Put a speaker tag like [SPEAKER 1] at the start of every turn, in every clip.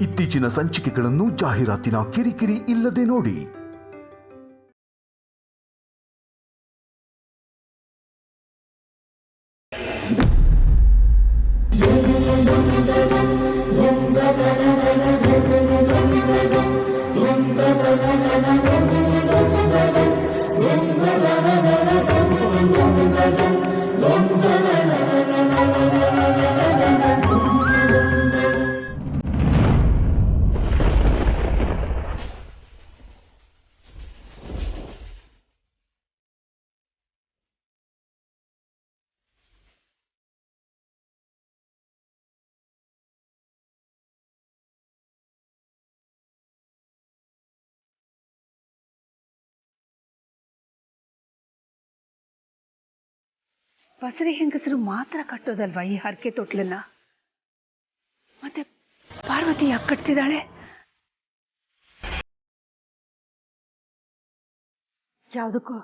[SPEAKER 1] ಇತ್ತೀಚಿನ ಸಂಚಿಕೆಗಳನ್ನು ಜಾಹೀರಾತಿನ ಕಿರಿಕಿರಿ ಇಲ್ಲದೆ ನೋಡಿ.
[SPEAKER 2] ಬಸರಿ ಹೆಂಗಸರು ಮಾತ್ರ ಕಟ್ಟೋದಲ್ವಾ ಈ ಹರಕೆ ತೊಟ್ಲನ್ನ? ಮತ್ತೆ ಪಾರ್ವತಿ ಯಾಕೆ ಕಟ್ತಿದ್ದಾಳೆ? ಯಾವುದಕ್ಕೂ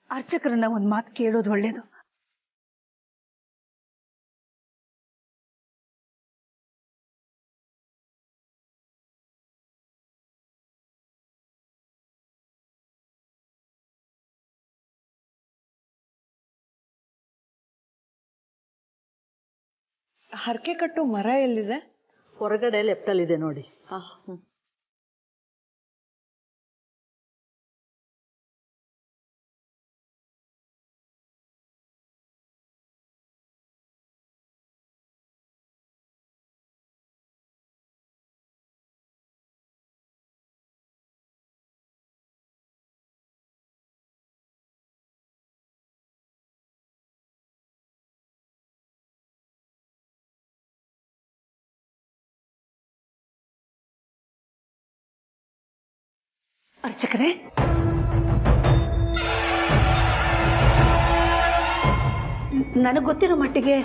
[SPEAKER 2] ಅರ್ಚಕರನ್ನ ಒಂದು ಮಾತು ಕೇಳೋದು ಒಳ್ಳೇದು.
[SPEAKER 3] ಹರಕೆ ಕಟ್ಟೋ ಮರ ಎಲ್ಲಿದೆ?
[SPEAKER 4] ಹೊರಗಡೆ ಲೆಫ್ಟಲ್ಲಿದೆ ನೋಡಿ.
[SPEAKER 2] ಅರ್ಚಕರೇ, ನನಗೆ ಗೊತ್ತಿರೋ ಮಟ್ಟಿಗೆ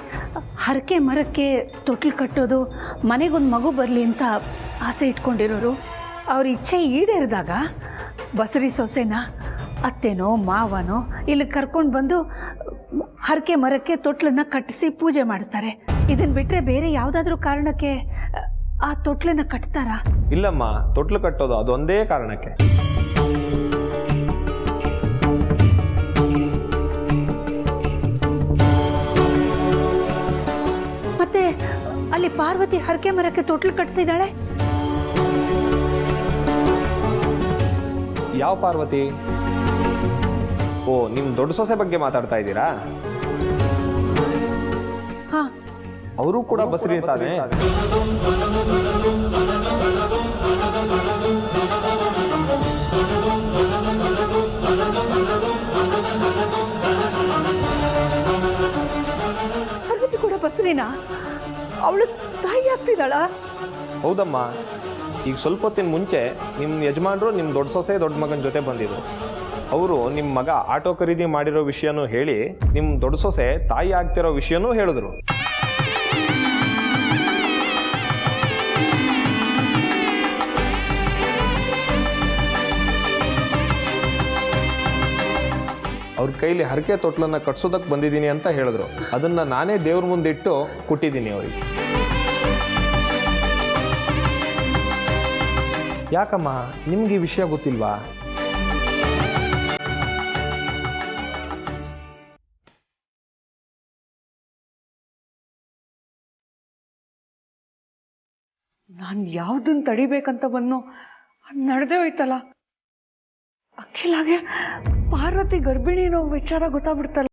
[SPEAKER 2] ಹರಕೆ ಮರಕ್ಕೆ ತೊಟ್ಲು ಕಟ್ಟೋದು ಮನೆಗೊಂದು ಮಗು ಬರಲಿ ಅಂತ ಆಸೆ ಇಟ್ಕೊಂಡಿರೋರು ಅವ್ರ ಇಚ್ಛೆ ಈಡೇರಿದಾಗ ಬಸರಿ ಸೊಸೆನ ಅತ್ತೆನೋ ಮಾವನೋ ಇಲ್ಲಿ ಕರ್ಕೊಂಡು ಬಂದು ಹರಕೆ ಮರಕ್ಕೆ ತೊಟ್ಲನ್ನ ಕಟ್ಟಿಸಿ ಪೂಜೆ ಮಾಡಿಸ್ತಾರೆ. ಇದನ್ನು ಬಿಟ್ಟರೆ ಬೇರೆ ಯಾವುದಾದ್ರೂ ಕಾರಣಕ್ಕೆ ಆ ತೊಟ್ಲನ್ನ ಕಟ್ತಾರಾ?
[SPEAKER 5] ಇಲ್ಲಮ್ಮ, ತೊಟ್ಲು ಕಟ್ಟೋದು ಅದೊಂದೇ ಕಾರಣಕ್ಕೆ.
[SPEAKER 2] ಮತ್ತೆ ಅಲ್ಲಿ ಪಾರ್ವತಿ ಹರಕೆ ಮರಕ್ಕೆ ತೊಟ್ಲು ಕಟ್ತಿದ್ದಾಳೆ.
[SPEAKER 5] ಯಾವ ಪಾರ್ವತಿ? ಓ, ನಿಮ್ ದೊಡ್ಡ ಸೊಸೆ ಬಗ್ಗೆ ಮಾತಾಡ್ತಾ ಇದ್ದೀರಾ?
[SPEAKER 2] ಹಾ,
[SPEAKER 5] ಅವರು ಕೂಡ ಬಸರಿ ತಾನೆ?
[SPEAKER 2] ಪಾರ್ವತಿ ಕೂಡ ಬಸರಿನಾ? ಅವಳು ತಾಯಿ ಆಗ್ತಿದ್ದಾಳ?
[SPEAKER 5] ಹೌದಮ್ಮ. ಈಗ ಸ್ವಲ್ಪ ಹೊತ್ತಿನ ಮುಂಚೆ ನಿಮ್ಮ ಯಜಮಾನ್ರು ನಿಮ್ಮ ದೊಡ್ಡ ಸೊಸೆ ದೊಡ್ಡ ಮಗನ ಜೊತೆ ಬಂದಿದ್ರು. ಅವರು ನಿಮ್ಮ ಮಗ ಆಟೋ ಖರೀದಿ ಮಾಡಿರೋ ವಿಷಯನೂ ಹೇಳಿ ನಿಮ್ಮ ದೊಡ್ಡ ಸೊಸೆ ತಾಯಿ ಆಗ್ತಿರೋ ವಿಷಯನೂ ಹೇಳಿದ್ರು. ಅವ್ರ ಕೈಲಿ ಹರಕೆ ತೊಟ್ಲನ್ನ ಕಟ್ಸೋದಕ್ಕೆ ಬಂದಿದ್ದೀನಿ ಅಂತ ಹೇಳಿದ್ರು. ಅದನ್ನ ನಾನೇ ದೇವ್ರ ಮುಂದಿಟ್ಟು ಕೊಟ್ಟಿದ್ದೀನಿ ಅವ್ರಿಗೆ. ಯಾಕಮ್ಮ, ನಿಮ್ಗೆ ಈ ವಿಷಯ ಗೊತ್ತಿಲ್ವಾ?
[SPEAKER 3] ನಾನು ಯಾವುದನ್ನು ತಡಿಬೇಕಂತ ಬಂದು ನಡೆದೇ ಹೋಯ್ತಲ್ಲ. ಅಖಿಲಾಗೆ ಪಾರ್ವತಿ ಗರ್ಭಿಣಿ ಅನ್ನೋ ವಿಚಾರ ಗೊತ್ತಾಗ್ಬಿಡ್ತಲ್ಲ.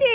[SPEAKER 6] ಈ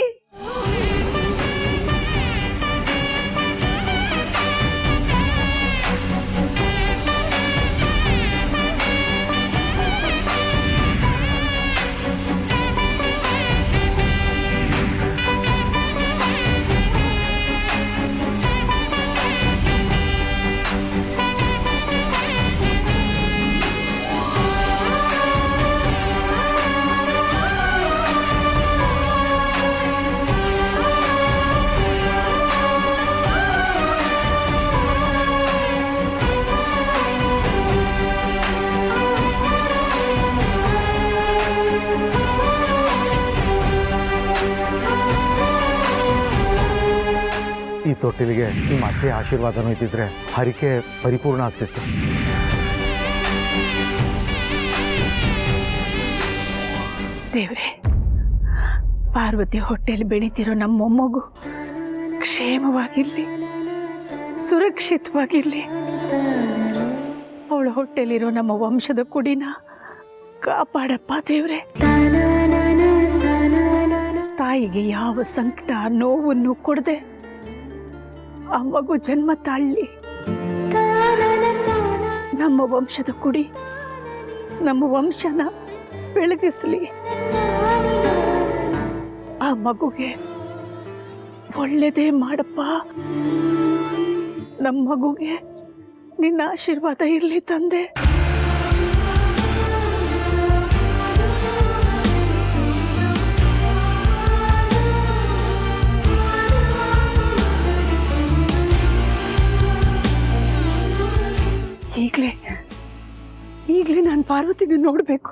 [SPEAKER 6] ತೊಟ್ಟಿಲಿಗೆ ನಿಮ್ಮ ಅತ್ತೆ ಆಶೀರ್ವಾದನೂ ಇದ್ದಿದ್ರೆ ಹರಿಕೆ ಪರಿಪೂರ್ಣ ಆಗ್ತಿತ್ತು.
[SPEAKER 2] ದೇವ್ರೆ, ಪಾರ್ವತಿ ಹೊಟ್ಟೆಯಲ್ಲಿ ಬೆಳೀತಿರೋ ನಮ್ಮ ಮೊಮ್ಮಗು ಕ್ಷೇಮವಾಗಿರ್ಲಿ, ಸುರಕ್ಷಿತವಾಗಿರ್ಲಿ. ಅವಳ ಹೊಟ್ಟೆಲಿರೋ ನಮ್ಮ ವಂಶದ ಕುಡಿನ ಕಾಪಾಡಪ್ಪ ದೇವ್ರೆ. ತಾಯಿಗೆ ಯಾವ ಸಂಕಟ ನೋವನ್ನು ಕೊಡದೆ ಆ ಮಗು ಜನ್ಮ ತಾಳ್ಲಿ. ನಮ್ಮ ವಂಶದ ಕುಡಿ ನಮ್ಮ ವಂಶನ ಬೆಳಗಿಸ್ಲಿ. ಆ ಮಗುಗೆ ಒಳ್ಳೆದೇ ಮಾಡಪ್ಪ. ನಮ್ಮ ಮಗುಗೆ ನಿನ್ನ ಆಶೀರ್ವಾದ ಇರಲಿ ತಂದೆ. ಈಗಲೇ ನಾನು ಪಾರ್ವತಿನ ನೋಡಬೇಕು.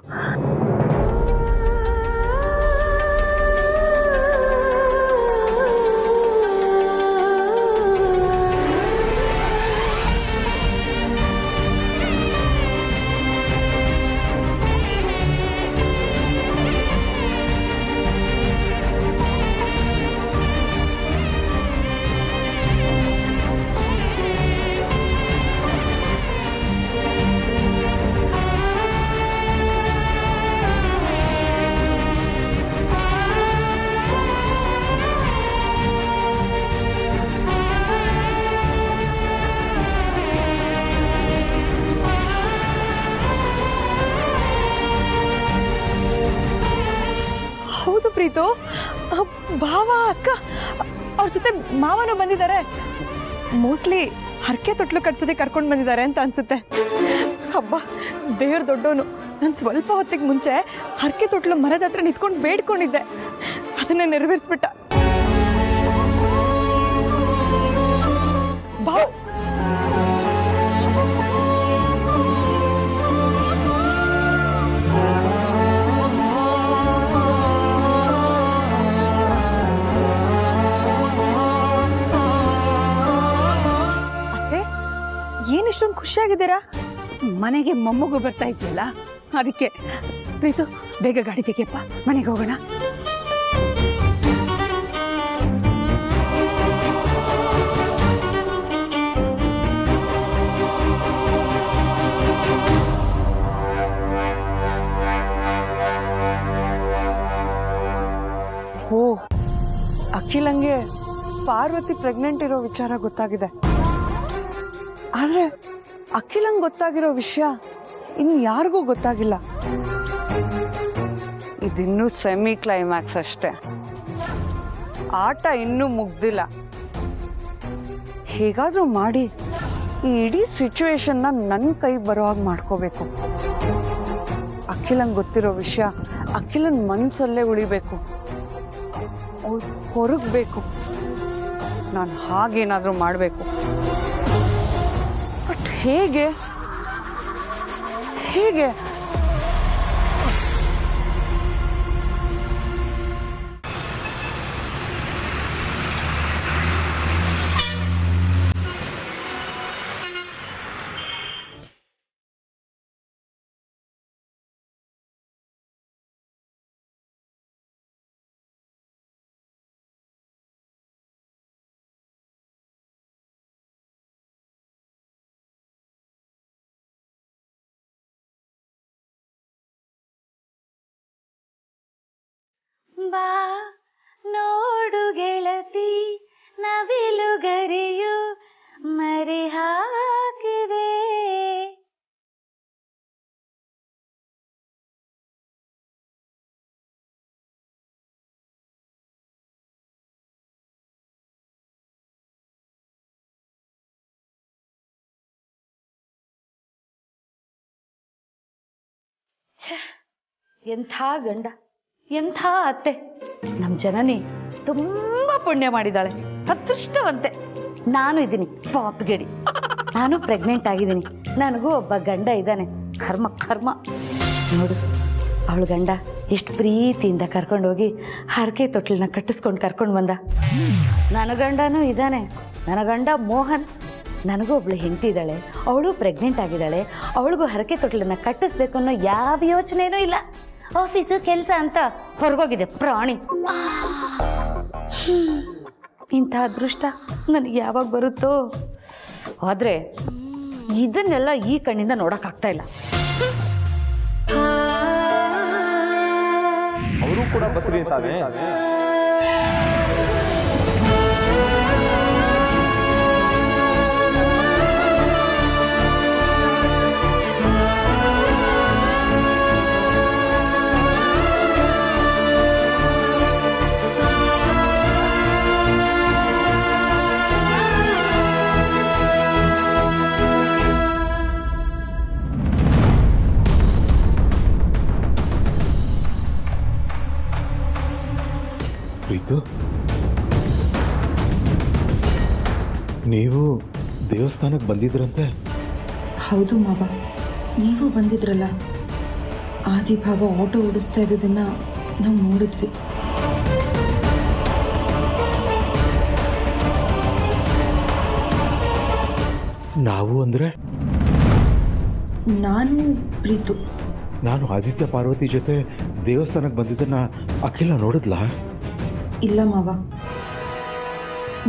[SPEAKER 3] ಪ್ರೀತು, ಭಾವ ಅಕ್ಕ ಅವ್ರ ಜೊತೆ ಮಾವನು ಬಂದಿದ್ದಾರೆ. ಮೋಸ್ಟ್ಲಿ ಹರಕೆ ತೊಟ್ಲು ಕಟ್ಸೋದಕ್ಕೆ ಕರ್ಕೊಂಡು ಬಂದಿದ್ದಾರೆ ಅಂತ ಅನ್ಸುತ್ತೆ. ಹಬ್ಬ, ದೇವ್ರ ದೊಡ್ಡವನು. ನಾನು ಸ್ವಲ್ಪ ಹೊತ್ತಿಗೆ ಮುಂಚೆ ಹರಕೆ ತೊಟ್ಲು ಮರದ ಹತ್ರ ನಿಂತ್ಕೊಂಡು ಬೇಡ್ಕೊಂಡಿದ್ದೆ, ಅದನ್ನೇ ನೆರವೇರಿಸ್ಬಿಟ್ಟ. ಭಾವ ಏನಿಷ್ಟೊಂದು ಖುಷಿಯಾಗಿದ್ದೀರಾ?
[SPEAKER 2] ಮನೆಗೆ ಮೊಮ್ಮಗು ಬರ್ತಾ ಇದೆಯಲ್ಲ, ಅದಕ್ಕೆ. ಪ್ರೀತು, ಬೇಗ ಗಾಡಿ ತೆಗಿಯಪ್ಪ, ಮನೆಗೆ ಹೋಗೋಣ.
[SPEAKER 3] ಓ, ಅಖಿಲಂಗೆ ಪಾರ್ವತಿ ಪ್ರೆಗ್ನೆಂಟ್ ಇರೋ ವಿಚಾರ ಗೊತ್ತಾಗಿದೆ. ಆದ್ರೆ ಅಖಿಲಂಗೆ ಗೊತ್ತಾಗಿರೋ ವಿಷಯ ಇನ್ನು ಯಾರಿಗೂ ಗೊತ್ತಾಗಿಲ್ಲ. ಇದಿನ್ನೂ ಸೆಮಿ ಕ್ಲೈಮ್ಯಾಕ್ಸ್ ಅಷ್ಟೇ. ಆಟ ಇನ್ನೂ ಮುಗ್ದಿಲ್ಲ. ಹೇಗಾದ್ರೂ ಮಾಡಿ ಈ ಇಡೀ ಸಿಚುವೇಶನ್ನ ನನ್ನ ಕೈ ಬರೋ ಹಾಗೆ ಮಾಡ್ಕೋಬೇಕು. ಅಖಿಲಂಗೆ ಗೊತ್ತಿರೋ ವಿಷಯ ಅಖಿಲನ್ ಮನಸ್ಸಲ್ಲೇ ಉಳಿಬೇಕು, ಹೊರಗಬೇಕು. ನಾನು ಹಾಗೇನಾದ್ರೂ ಮಾಡಬೇಕು. ಬಟ್ ಹೇಗೆ ಹೇಗೆ?
[SPEAKER 2] ಬಾ
[SPEAKER 7] ನೋಡು ಗೆಳತಿ ನವಿಲುಗರಿಯು ಮರಿ ಹಾಕಿದೆ. ಎಂಥ ಗಂಡ, ಎಂಥ ಅತ್ತೆ. ನಮ್ಮ ಜನನಿ ತುಂಬಾ ಪುಣ್ಯ ಮಾಡಿದಾಳೆ, ಅದೃಷ್ಟವಂತೆ. ನಾನು ಇದ್ದೀನಿ ಪಾಪ್ಗೆಡಿ, ನಾನು ಪ್ರೆಗ್ನೆಂಟ್ ಆಗಿದ್ದೀನಿ, ನನಗೂ ಒಬ್ಬ ಗಂಡ ಇದ್ದಾನೆ. ಕರ್ಮ ಕರ್ಮ. ನೋಡು, ಅವಳು ಗಂಡ ಎಷ್ಟು ಪ್ರೀತಿಯಿಂದ ಕರ್ಕೊಂಡೋಗಿ ಹರಕೆ ತೊಟ್ಲನ್ನ ಕಟ್ಟಿಸ್ಕೊಂಡು ಕರ್ಕೊಂಡು ಬಂದ. ನನ್ನ ಗಂಡನೂ ಇದ್ದಾನೆ, ನನ್ನ ಗಂಡ ಮೋಹನ್. ನನಗೂ ಒಬ್ಳು ಹೆಂಡತಿ ಇದ್ದಾಳೆ, ಅವಳು ಪ್ರೆಗ್ನೆಂಟ್ ಆಗಿದ್ದಾಳೆ. ಅವಳಿಗೂ ಹರಕೆ ತೊಟ್ಲನ್ನ ಕಟ್ಟಿಸ್ಬೇಕು ಅನ್ನೋ ಯಾವ ಯೋಚನೆನೂ ಇಲ್ಲ. ಆಫೀಸು ಕೆಲಸ ಅಂತ ಹೊರಗೋಗಿದೆ ಪ್ರಾಣಿ. ಇಂಥ ಅದೃಷ್ಟ ನನಗೆ ಯಾವಾಗ ಬರುತ್ತೋ. ಆದರೆ ಇದನ್ನೆಲ್ಲ ಈ ಕಣ್ಣಿಂದ ನೋಡೋಕ್ಕಾಗ್ತಾ ಇಲ್ಲ.
[SPEAKER 5] ಅವರು ಕೂಡ ಬಸರಿ ತಾನೆ.
[SPEAKER 8] ನೀವು ದೇವಸ್ಥಾನಕ್ಕೆ ಬಂದಿದ್ರಂತೆ?
[SPEAKER 9] ಹೌದು ಮಾವ, ನೀವು ಬಂದಿದ್ರಲ್ಲ. ಆದಿಭಾವ ಆಟೋ ಓಡಿಸ್ತಾ ಇದ್ದದನ್ನ ನಾವು ನೋಡಿದ್ವಿ.
[SPEAKER 8] ನಾವು ಅಂದರೆ?
[SPEAKER 9] ನಾನು ಪ್ರೀತು.
[SPEAKER 8] ನಾನು ಆದಿತ್ಯ ಪಾರ್ವತಿ ಜೊತೆ ದೇವಸ್ಥಾನಕ್ಕೆ ಬಂದಿದ್ದನ್ನ ಅಖಿಲ ನೋಡಿದ್ಲಾ?
[SPEAKER 9] ಇಲ್ಲ ಮಾವ,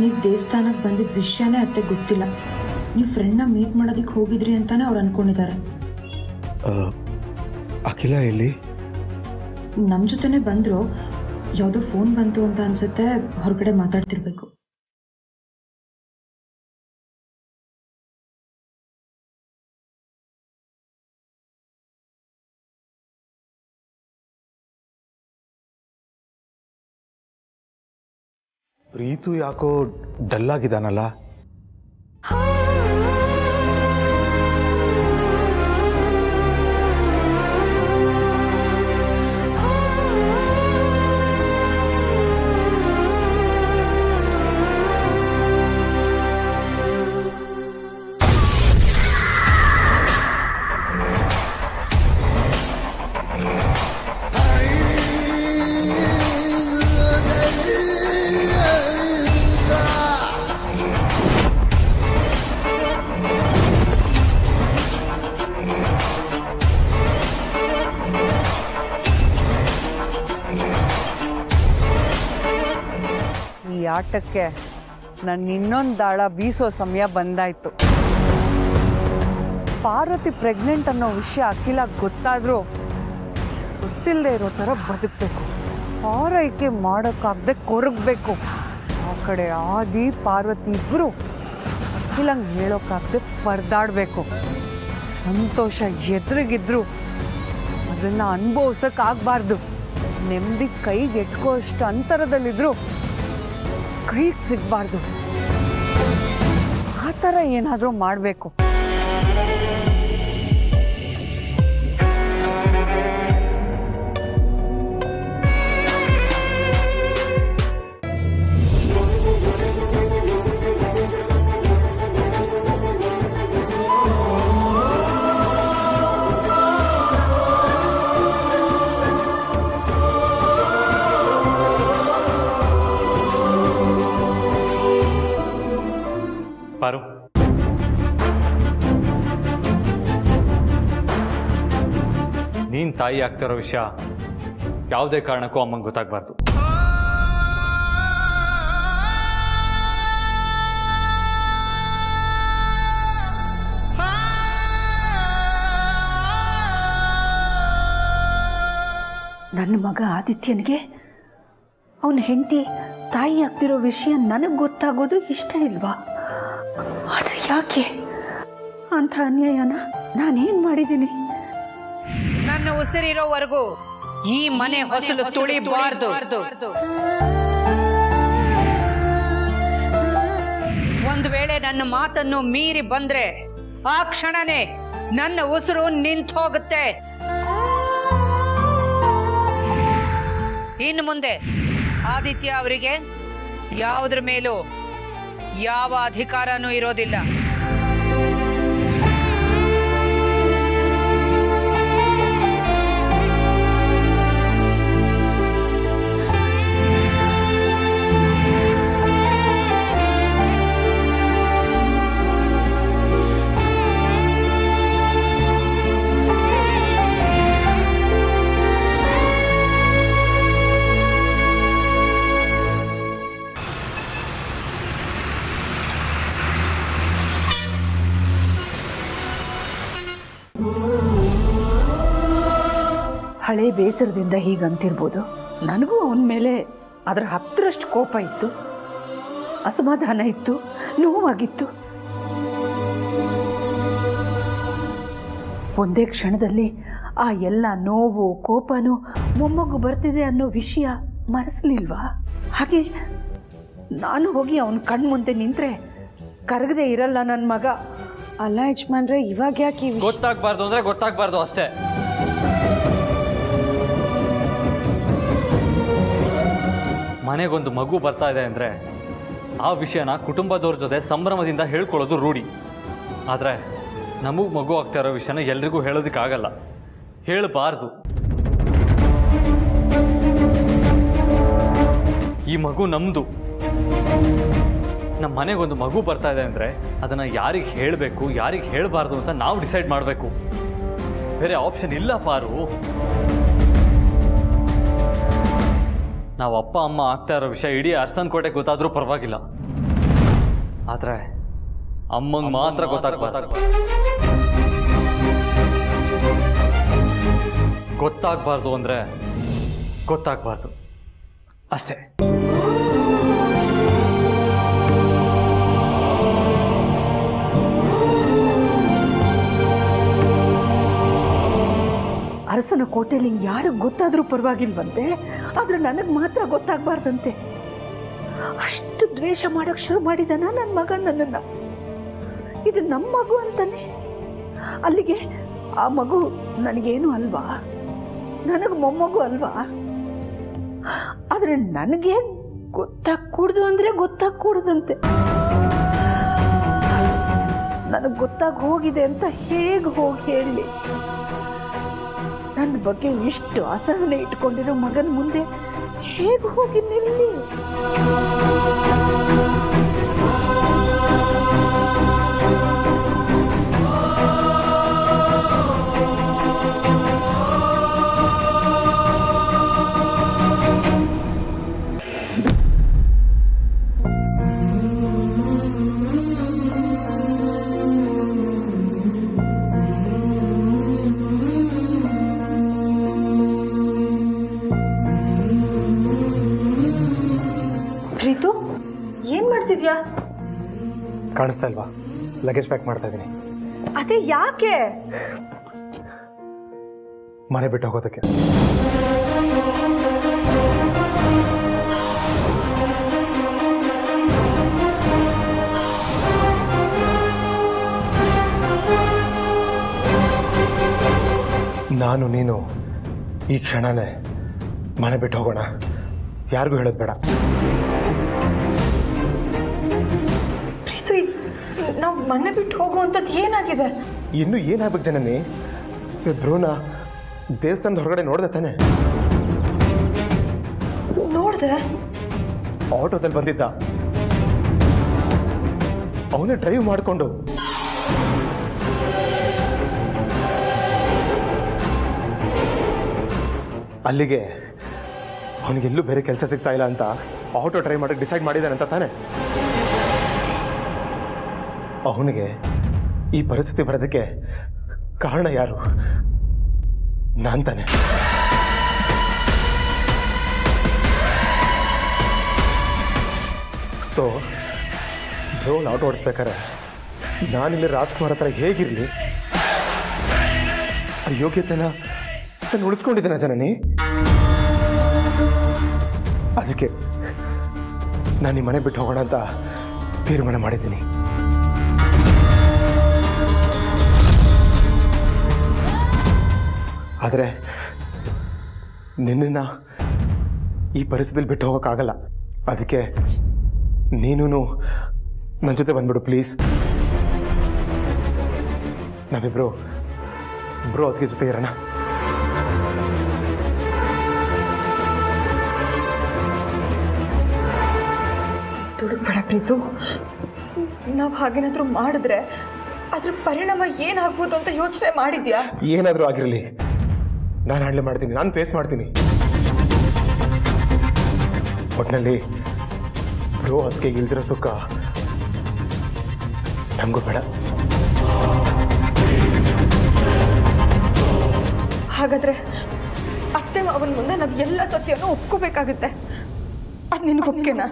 [SPEAKER 9] ನೀವು ದೇವಸ್ಥಾನಕ್ಕೆ ಬಂದಿದ್ದ ವಿಷಯನೇ ಅತ್ತೆ ಗೊತ್ತಿಲ್ಲ. ನೀವು ಫ್ರೆಂಡ್ನ ಮೀಟ್ ಮಾಡೋದಕ್ಕೆ ಹೋಗಿದ್ರಿ ಅಂತಾನೆ ಅವ್ರು ಅನ್ಕೊಂಡಿದ್ದಾರೆ.
[SPEAKER 8] ಅಖಿಲ ಎಲ್ಲಿ?
[SPEAKER 9] ನಮ್ಮ ಜೊತೆನೆ ಬಂದರು. ಯಾವುದೋ ಫೋನ್ ಬಂತು ಅಂತ ಅನ್ಸುತ್ತೆ, ಹೊರಗಡೆ ಮಾತಾಡ್ತಿರ್ಬೇಕು.
[SPEAKER 6] ಪ್ರೀತು ಯಾಕೋ ಡಲ್ ಆಗಿದ್ದಾನಲ್ಲ?
[SPEAKER 10] ಈ ಆಟಕ್ಕೆ ನನ್ನ ಇನ್ನೊಂದು ದಾಳ ಬೀಸೋ ಸಮಯ ಬಂದಾಯ್ತು. ಪಾರ್ವತಿ ಪ್ರೆಗ್ನೆಂಟ್ ಅನ್ನೋ ವಿಷಯ ಅಖಿಲ ಗೊತ್ತಾದ್ರೂ ಗೊತ್ತಿಲ್ಲದೆ ಇರೋ ಥರ ಬದುಕಬೇಕು. ಆರೈಕೆ ಮಾಡೋಕ್ಕಾಗದೆ ಕೊರಗಬೇಕು. ಆ ಕಡೆ ಆದಿ ಪಾರ್ವತಿ ಇಬ್ಬರು ಅಖಿಲಂಗೆ ಹೇಳೋಕ್ಕಾಗದೆ ಪರದಾಡಬೇಕು. ಸಂತೋಷ ಎದುರಿಗಿದ್ರು ಅದನ್ನು ಅನುಭವಿಸೋಕ್ಕಾಗಬಾರ್ದು. ನೆಮ್ಮದಿ ಕೈಗೆ ಎಟ್ಕೋ ಅಷ್ಟು ಅಂತರದಲ್ಲಿದ್ರು ಕೈಗೆ ಸಿಗಬಾರ್ದು. ಆ ಥರ ಏನಾದರೂ ಮಾಡಬೇಕು.
[SPEAKER 11] ಪಾರು, ನೀನು ತಾಯಿ ಆಗ್ತಿರೋ ವಿಷಯ ಯಾವುದೇ ಕಾರಣಕ್ಕೂ ಅಮ್ಮಂಗೆ ಗೊತ್ತಾಗಬಾರ್ದು.
[SPEAKER 2] ನನ್ನ ಮಗ ಆದಿತ್ಯನಿಗೆ ಅವನ ಹೆಂಡತಿ ತಾಯಿ ಆಗ್ತಿರೋ ವಿಷಯ ನನಗೆ ಗೊತ್ತಾಗೋದು ಇಷ್ಟ ಇಲ್ವಾ? ಆದರೆ ಯಾಕೆ ಅಂಥ ಅನ್ಯಾಯನ ನಾನೇನು ಮಾಡಿದ್ದೀನಿ?
[SPEAKER 12] ನನ್ನ ಉಸಿರಿರೋವರೆಗೂ ಈ ಮನೆ ಹೊಸಲು ತುಳಿಬಾರ್ದು. ಒಂದು ವೇಳೆ ನನ್ನ ಮಾತನ್ನು ಮೀರಿ ಬಂದ್ರೆ ಆ ಕ್ಷಣನೇ ನನ್ನ ಉಸಿರು ನಿಂತು ಹೋಗುತ್ತೆ. ಇನ್ನು ಮುಂದೆ ಆದಿತ್ಯ ಅವರಿಗೆ ಯಾವುದ್ರ ಮೇಲೂ ಯಾವ ಅಧಿಕಾರನೂ ಇರೋದಿಲ್ಲ.
[SPEAKER 2] ಹಳೆ ಬೇಸರದಿಂದ ಹೀಗಂತಿರ್ಬೋದು. ನನಗೂ ಅವನ ಮೇಲೆ ಅದರ 10ರಷ್ಟು ಕೋಪ ಇತ್ತು, ಅಸಮಾಧಾನ ಇತ್ತು, ನೋವಾಗಿತ್ತು. ಒಂದೇ ಕ್ಷಣದಲ್ಲಿ ಆ ಎಲ್ಲ ನೋವು ಕೋಪನೂ ಮೊಮ್ಮಗು ಬರ್ತಿದೆ ಅನ್ನೋ ವಿಷಯ ಮರೆಸಲಿಲ್ವಾ? ಹಾಗೆ ನಾನು ಹೋಗಿ ಅವನ ಕಣ್ಮುಂದೆ ನಿಂತ್ರೆ ಕರಗದೆ ಇರಲ್ಲ ನನ್ನ ಮಗ.
[SPEAKER 3] ಅಲ್ಲ ಯಜಮಾನ್ರೆ, ಇವಾಗ ಯಾಕೆ
[SPEAKER 11] ಗೊತ್ತಾಗಬಾರ್ದು ಅಂದರೆ ಗೊತ್ತಾಗಬಾರ್ದು ಅಷ್ಟೇ. ಮನೆಗೊಂದು ಮಗು ಬರ್ತಾ ಇದೆ ಅಂದರೆ ಆ ವಿಷಯನ ಕುಟುಂಬದವ್ರ ಜೊತೆ ಸಂಭ್ರಮದಿಂದ ಹೇಳ್ಕೊಳ್ಳೋದು ರೂಢಿ. ಆದರೆ ನಮಗೆ ಮಗು ಆಗ್ತಾ ಇರೋ ವಿಷಯನ ಎಲ್ರಿಗೂ ಹೇಳೋದಕ್ಕಾಗಲ್ಲ, ಹೇಳಬಾರ್ದು. ಈ ಮಗು ನಮ್ಮದು. ನಮ್ಮ ಮನೆಗೊಂದು ಮಗು ಬರ್ತಾ ಇದೆ ಅಂದರೆ ಅದನ್ನು ಯಾರಿಗೆ ಹೇಳಬೇಕು ಯಾರಿಗೆ ಹೇಳಬಾರ್ದು ಅಂತ ನಾವು ಡಿಸೈಡ್ ಮಾಡಬೇಕು. ಬೇರೆ ಆಪ್ಷನ್ ಇಲ್ಲ ಪಾರು. ನಾವು ಅಪ್ಪ ಅಮ್ಮ ಆಗ್ತಾ ಇರೋ ವಿಷಯ ಇಡೀ ಅರಸನಕೋಟೆಗೆ ಗೊತ್ತಾದರೂ ಪರವಾಗಿಲ್ಲ, ಆದರೆ ಅಮ್ಮಂಗೆ ಮಾತ್ರ ಗೊತ್ತಾಗಬಾರ್ದು. ಗೊತ್ತಾಗಬಾರ್ದು ಅಂದರೆ ಗೊತ್ತಾಗಬಾರ್ದು ಅಷ್ಟೇ.
[SPEAKER 2] ಅರಸನ ಕೋಟೆಯಲ್ಲಿ ಯಾರಿಗೆ ಗೊತ್ತಾದರೂ ಪರವಾಗಿಲ್ವಂತೆ, ಆದ್ರೆ ನನಗೆ ಮಾತ್ರ ಗೊತ್ತಾಗಬಾರ್ದಂತೆ. ಅಷ್ಟು ದ್ವೇಷ ಮಾಡಕ್ ಶುರು ಮಾಡಿದಾನ ನನ್ನ ಮಗ ನನ್ನನ್ನ. ಇದು ನಮ್ಮ ಮಗು ಅಂತಾನೆ. ಅಲ್ಲಿಗೆ ಆ ಮಗು ನನಗೇನು ಅಲ್ವಾ, ನನಗೆ ಮೊಮ್ಮಗು ಅಲ್ವಾ? ಆದ್ರೆ ನನಗೆ ಗೊತ್ತಾಗಕೂಡ್ದು ಅಂದ್ರೆ ಗೊತ್ತಾಗಕೂಡದಂತೆ. ನನಗೆ ಗೊತ್ತಾಗಿ ಹೋಗಿದೆ ಅಂತ ಹೇಗೆ ಹೋಗಿ ಹೇಳಲಿ? ನನ್ನ ಬಗ್ಗೆ ಇಷ್ಟು ಅಸಹನೆ ಇಟ್ಕೊಂಡಿರೋ ಮಗನ ಮುಂದೆ ಹೇಗೆ ಹೋಗಿ ನಿಲ್ಲಿ?
[SPEAKER 3] ಪ್ರೀತು, ಏನ್ ಮಾಡ್ತಿದ್ಯಾ?
[SPEAKER 13] ಕಾಣಿಸ್ತಾ ಇಲ್ವಾ? ಲಗೇಜ್ ಪ್ಯಾಕ್ ಮಾಡ್ತಾ ಇದ್ದೀನಿ.
[SPEAKER 3] ಅದೇ ಯಾಕೆ?
[SPEAKER 13] ಮನೆ ಬಿಟ್ಟು ಹೋಗೋದಕ್ಕೆ. ನಾನು ನೀನು ಈ ಕ್ಷಣನೇ ಮನೆ ಬಿಟ್ಟು ಹೋಗೋಣ. ಯಾರಿಗೂ ಹೇಳೋದು ಬೇಡ.
[SPEAKER 3] ಪ್ರೀತು, ನಾವು ಮನೆ ಬಿಟ್ಟು ಹೋಗುವಂಥದ್ದು ಏನಾಗಿದೆ?
[SPEAKER 13] ಇನ್ನು ಏನಾಗಬೇಕು ಜನನಿ? ಧ್ರುವನ ದೇವಸ್ಥಾನದ ಹೊರಗಡೆ ನೋಡ್ದೆ ತಾನೆ?
[SPEAKER 3] ನೋಡ್ದೆ.
[SPEAKER 13] ಆಟೋದಲ್ಲಿ ಬಂದಿದ್ದ, ಅವನೇ ಡ್ರೈವ್ ಮಾಡಿಕೊಂಡು. ಅಲ್ಲಿಗೆ ಅವನಿಗೆಲ್ಲೂ ಬೇರೆ ಕೆಲಸ ಸಿಗ್ತಾ ಇಲ್ಲ ಅಂತ ಆಟೋ ಡ್ರೈವ್ ಮಾಡೋಕ್ಕೆ ಡಿಸೈಡ್ ಮಾಡಿದ್ದಾನಂತ ತಾನೆ? ಅವನಿಗೆ ಈ ಪರಿಸ್ಥಿತಿ ಬರೋದಕ್ಕೆ ಕಾರಣ ಯಾರು? ನಾನ್ ತಾನೆ. ಸೊ ಬ್ರೋನ್ ಆಟೋ ಓಡಿಸ್ಬೇಕಾರೆ ನಾನಿಲ್ಲಿ ರಾಜ್ಕುಮಾರ್ ಹತ್ರ ಹೇಗಿರಲಿ ಆ ಯೋಗ್ಯತೆನ ನಾನು ಉಳಿಸ್ಕೊಂಡಿದ್ದೇನೆ ಜನನಿ. ಅದಕ್ಕೆ ನಾನು ಈ ಮನೆ ಬಿಟ್ಟು ಹೋಗೋಣ ಅಂತ ತೀರ್ಮಾನ ಮಾಡಿದ್ದೀನಿ. ಆದರೆ ನಿನ್ನನ್ನು ಈ ಪರಿಸ್ಥಿತಿಯಲ್ಲಿ ಬಿಟ್ಟು ಹೋಗೋಕ್ಕಾಗಲ್ಲ. ಅದಕ್ಕೆ ನೀನು ನನ್ನ ಜೊತೆ ಬಂದ್ಬಿಡು ಪ್ಲೀಸ್. ನಾವಿಬ್ರು ಅದಕ್ಕೆ ಜೊತೆ ಇರೋಣ.
[SPEAKER 3] ದುಡುಕ್ಬೇಡ ಪ್ರೀತು. ನಾವು ಹಾಗೇನಾದರೂ ಮಾಡಿದ್ರೆ ಅದ್ರ ಪರಿಣಾಮ ಏನಾಗ್ಬೋದು ಅಂತ ಯೋಚನೆ ಮಾಡಿದ್ಯಾ?
[SPEAKER 13] ಏನಾದರೂ ಆಗಿರಲಿ, ನಾನು ಹ್ಯಾಂಡಲ್ ಮಾಡ್ತೀನಿ, ನಾನು ಫೇಸ್ ಮಾಡ್ತೀನಿ. ಒಟ್ಟಿನಲ್ಲಿ ಬ್ರೋ ಅದಕ್ಕೆ ಇಲ್ದಿರೋ ಸುಖ ನಮಗೂ ಬೇಡ.
[SPEAKER 3] ಹಾಗಾದ್ರೆ ಅತ್ತೆ ಮಾವನ ಮುಂದೆ ನಾವು ಎಲ್ಲ ಸತ್ಯನೂ ಒಪ್ಕೋಬೇಕಾಗುತ್ತೆ. ಅದು ನಿನಗೆ ಒಪ್ಪಿಗೆನಾ?